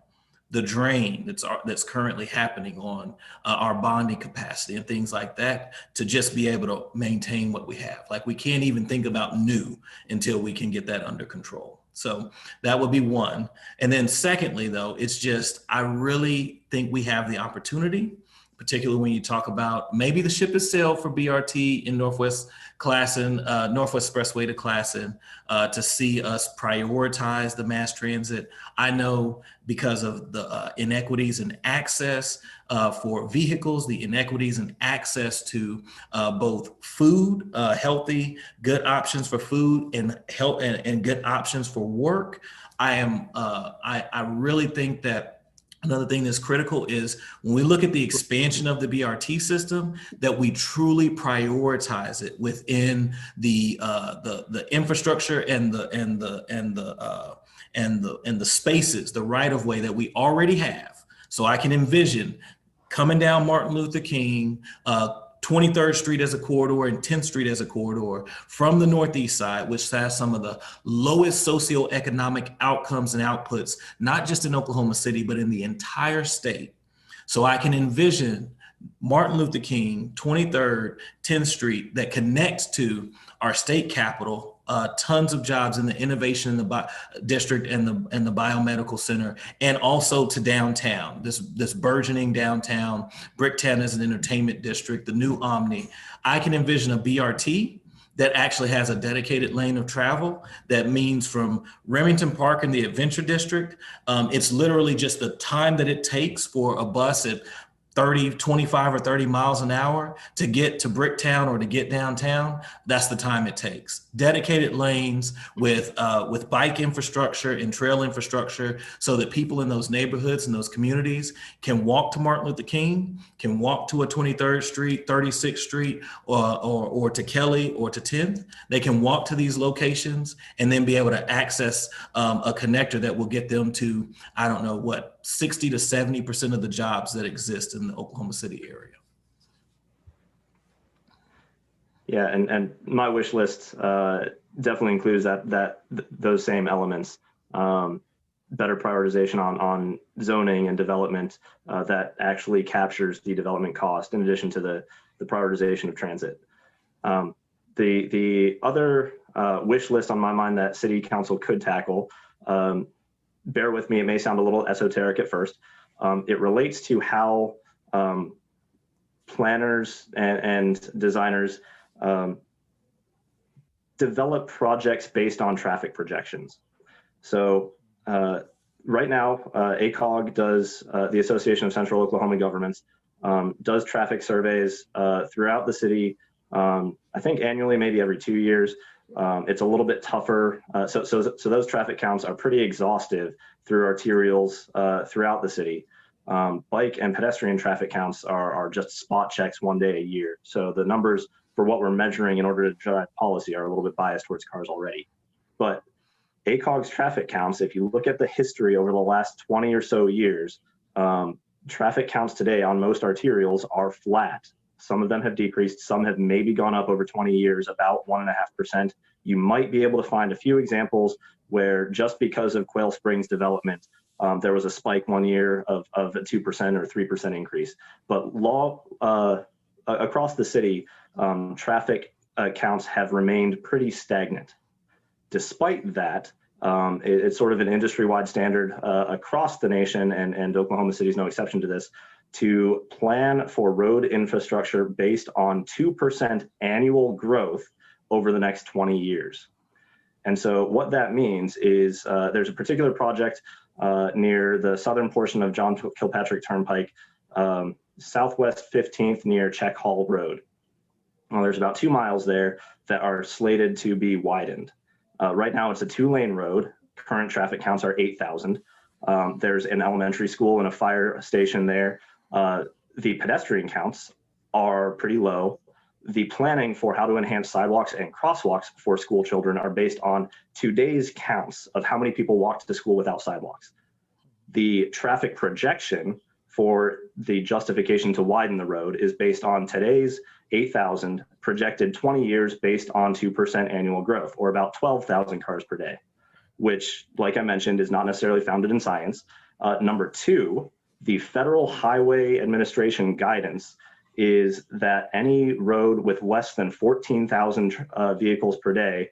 the drain that's currently happening on our bonding capacity and things like that, to just be able to maintain what we have. Like, we can't even think about new until we can get that under control. So that would be one. And then secondly, though, it's just, I really think we have the opportunity, particularly when you talk about maybe the ship has sailed for BRT in Northwest Expressway to Classen, to see us prioritize the mass transit. I know because of the inequities in access for vehicles, the inequities in access to both food, healthy, good options for food, and health and good options for work. I really think that another thing that's critical is when we look at the expansion of the BRT system, that we truly prioritize it within the infrastructure and the spaces, the right of way that we already have. So I can envision coming down Martin Luther King, 23rd Street as a corridor and 10th Street as a corridor from the Northeast side, which has some of the lowest socioeconomic outcomes and outputs, not just in Oklahoma City, but in the entire state. So I can envision Martin Luther King, 23rd, 10th Street, that connects to our state capital, tons of jobs in the innovation in the district and the biomedical center, and also to downtown, this burgeoning downtown. Bricktown is an entertainment district, the new Omni. I can envision a BRT that actually has a dedicated lane of travel. That means from Remington Park in the Adventure District, it's literally just the time that it takes for a bus at 25 or 30 miles an hour to get to Bricktown or to get downtown. That's the time it takes. Dedicated lanes with bike infrastructure and trail infrastructure, so that people in those neighborhoods and those communities can walk to Martin Luther King, can walk to a 23rd Street, 36th Street, or to Kelly or to 10th. They can walk to these locations and then be able to access a connector that will get them to, I don't know what, 60 to 70% of the jobs that exist in the Oklahoma City area. Yeah, and my wish list definitely includes those same elements. Better prioritization on zoning and development that actually captures the development cost, in addition to the prioritization of transit. The other wish list on my mind that City Council could tackle, bear with me, it may sound a little esoteric at first. It relates to how planners and designers develop projects based on traffic projections. So right now, ACOG does, the Association of Central Oklahoma Governments, does traffic surveys throughout the city, I think annually, maybe every 2 years. It's a little bit tougher. So those traffic counts are pretty exhaustive through arterials throughout the city. Bike and pedestrian traffic counts are just spot checks one day a year. So the numbers for what we're measuring in order to drive policy are a little bit biased towards cars already. But ACOG's traffic counts, if you look at the history over the last 20 or so years, traffic counts today on most arterials are flat. Some of them have decreased, some have maybe gone up over 20 years, about 1.5%. You might be able to find a few examples where just because of Quail Springs development, there was a spike one year of a 2% or 3% increase. But across the city, traffic counts have remained pretty stagnant. Despite that, it's sort of an industry-wide standard across the nation, and Oklahoma City is no exception to this, to plan for road infrastructure based on 2% annual growth over the next 20 years. And so what that means is there's a particular project near the southern portion of John Kilpatrick Turnpike, Southwest 15th near Check Hall Road. Well, there's about 2 miles there that are slated to be widened. Right now it's a 2-lane road. Current traffic counts are 8,000. There's an elementary school and a fire station there. The pedestrian counts are pretty low. The planning for how to enhance sidewalks and crosswalks for school children are based on today's counts of how many people walked to school without sidewalks. The traffic projection for the justification to widen the road is based on today's 8,000 projected 20 years based on 2% annual growth, or about 12,000 cars per day, which, like I mentioned, is not necessarily founded in science. Number two, the Federal Highway Administration guidance is that any road with less than 14,000 vehicles per day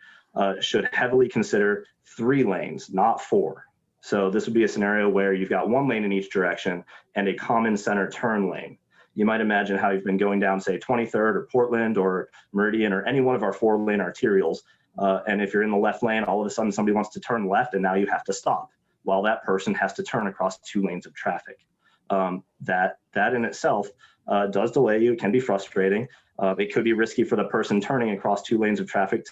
should heavily consider 3 lanes, not 4. So this would be a scenario where you've got 1 lane in each direction and a common center turn lane. You might imagine how you've been going down, say, 23rd or Portland or Meridian or any one of our 4-lane arterials. And if you're in the left lane, all of a sudden somebody wants to turn left and now you have to stop while that person has to turn across 2 lanes of traffic. That in itself does delay you. It can be frustrating. It could be risky for the person turning across 2 lanes of traffic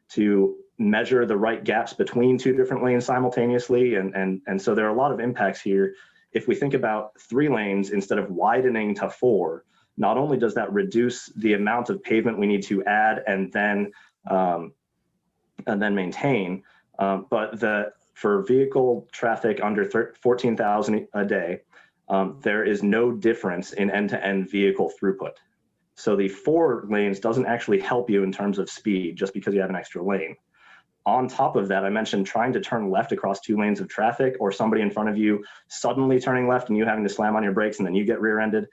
to measure the right gaps between 2 different lanes simultaneously. And so there are a lot of impacts here. If we think about 3 lanes instead of widening to 4, not only does that reduce the amount of pavement we need to add and then maintain, but for vehicle traffic under 14,000 a day, there is no difference in end-to-end vehicle throughput. So the 4 lanes doesn't actually help you in terms of speed just because you have an extra lane. On top of that, I mentioned trying to turn left across 2 lanes of traffic, or somebody in front of you suddenly turning left and you having to slam on your brakes and then you get rear-ended.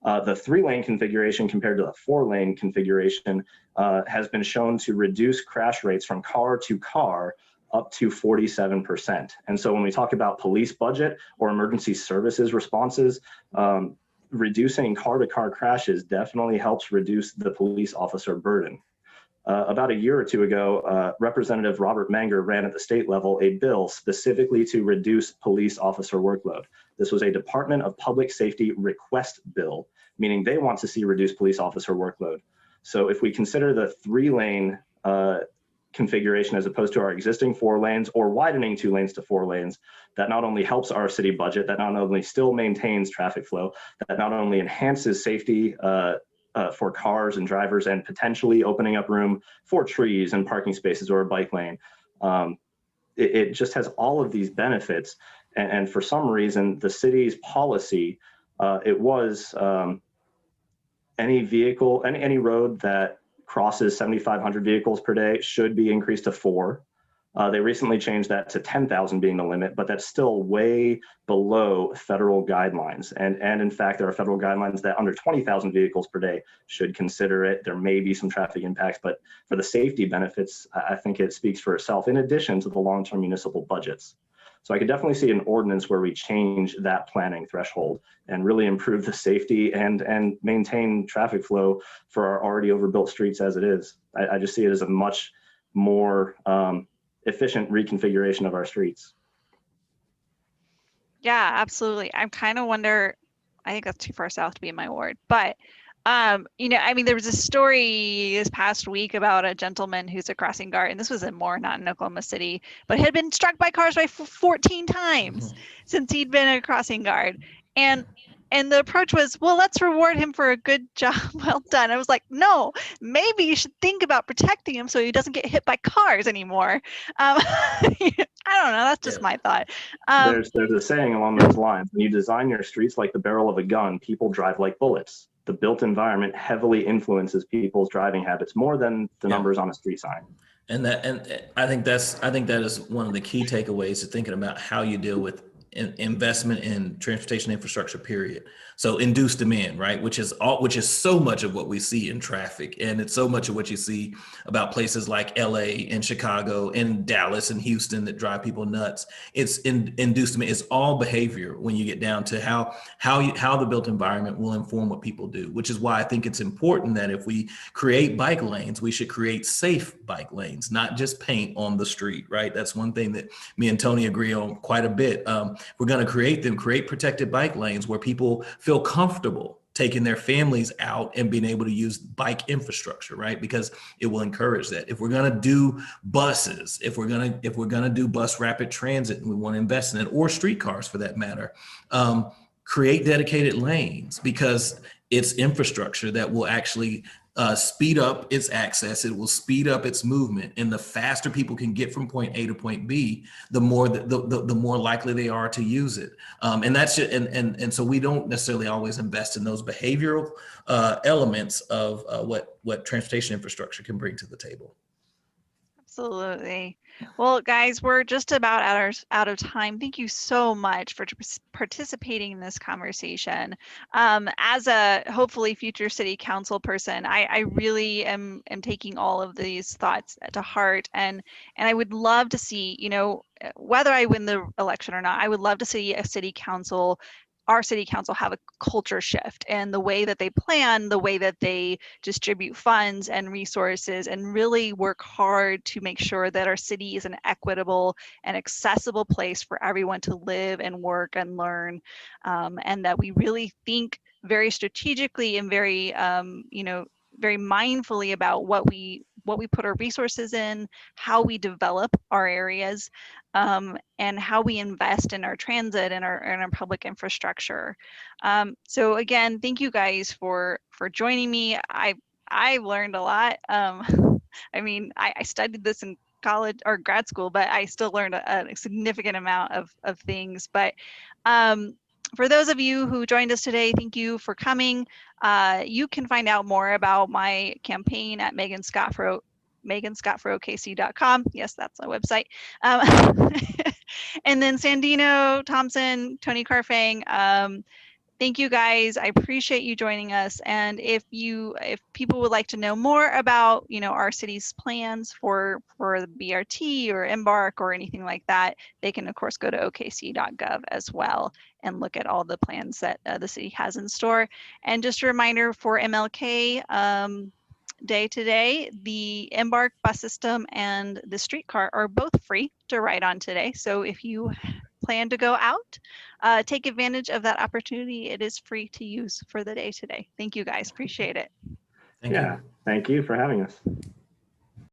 The 3-lane configuration compared to the 4-lane configuration has been shown to reduce crash rates from car to car up to 47%. And so when we talk about police budget or emergency services responses, reducing car-to-car crashes definitely helps reduce the police officer burden. About a year or 2 ago, Representative Robert Menger ran at the state level a bill specifically to reduce police officer workload. This was a Department of Public Safety request bill, meaning they want to see reduced police officer workload. So if we consider the 3-lane configuration as opposed to our existing 4 lanes, or widening 2 lanes to 4 lanes, that not only helps our city budget, that not only still maintains traffic flow, that not only enhances safety for cars and drivers and potentially opening up room for trees and parking spaces or a bike lane. It just has all of these benefits. And for some reason, the city's policy, it was any road that crosses 7,500 vehicles per day should be increased to 4. They recently changed that to 10,000 being the limit, but that's still way below federal guidelines. And in fact, there are federal guidelines that under 20,000 vehicles per day should consider it. There may be some traffic impacts, but for the safety benefits, I think it speaks for itself, in addition to the long-term municipal budgets. So I could definitely see an ordinance where we change that planning threshold and really improve the safety and maintain traffic flow for our already overbuilt streets as it is. I just see it as a much more efficient reconfiguration of our streets. Yeah, absolutely. I kind of wonder, I think that's too far south to be in my ward, but there was a story this past week about a gentleman who's a crossing guard, and this was in Moore, not in Oklahoma City, but had been struck by cars by 14 times since he'd been a crossing guard. And the approach was, well, let's reward him for a good job well done. I was like, no, maybe you should think about protecting him so he doesn't get hit by cars anymore. I don't know, that's just my thought. There's a saying along those lines: when you design your streets like the barrel of a gun, people drive like bullets. The built environment heavily influences people's driving habits more than the numbers on a street sign. And I think that is one of the key takeaways to thinking about how you deal with investment in transportation infrastructure, period. So induced demand, right? Which is so much of what we see in traffic. And it's so much of what you see about places like LA and Chicago and Dallas and Houston that drive people nuts. It's induced demand. It's all behavior when you get down to how the built environment will inform what people do, which is why I think it's important that if we create bike lanes, we should create safe bike lanes, not just paint on the street, right? That's one thing that me and Tony agree on quite a bit. We're going to create protected bike lanes where people feel comfortable taking their families out and being able to use bike infrastructure, right? Because it will encourage that. If we're going to do buses, if we're going to do bus rapid transit, and we want to invest in it, or streetcars for that matter, create dedicated lanes, because it's infrastructure that will actually speed up its access. It will speed up its movement, and the faster people can get from point A to point B, the more the more likely they are to use it. And that's just, and so we don't necessarily always invest in those behavioral elements of what transportation infrastructure can bring to the table. Absolutely. Well, guys, we're just about out of time. Thank you so much for participating in this conversation. As a hopefully future city council person, I really am taking all of these thoughts to heart, and I would love to see, whether I win the election or not, I would love to see our city council have a culture shift in the way that they plan, the way that they distribute funds and resources, and really work hard to make sure that our city is an equitable and accessible place for everyone to live and work and learn, and that we really think very strategically and very, very mindfully about what we put our resources in, how we develop our areas, and how we invest in our transit and our public infrastructure. So again, thank you guys for joining me. I've learned a lot. I mean, I studied this in college or grad school, but I still learned a significant amount of things. But for those of you who joined us today, thank you for coming. You can find out more about my campaign at meganscottforokc.com. Yes, that's my website. And then Sandino Thompson, Tony Carfang, thank you guys. I appreciate you joining us. And if people would like to know more about, our city's plans for the BRT or Embark or anything like that, they can of course go to okc.gov as well and look at all the plans that the city has in store. And just a reminder for MLK Day today, the Embark bus system and the streetcar are both free to ride on today. So if you plan to go out, take advantage of that opportunity. It is free to use for the day today. Thank you guys. Appreciate it. Thank you for having us.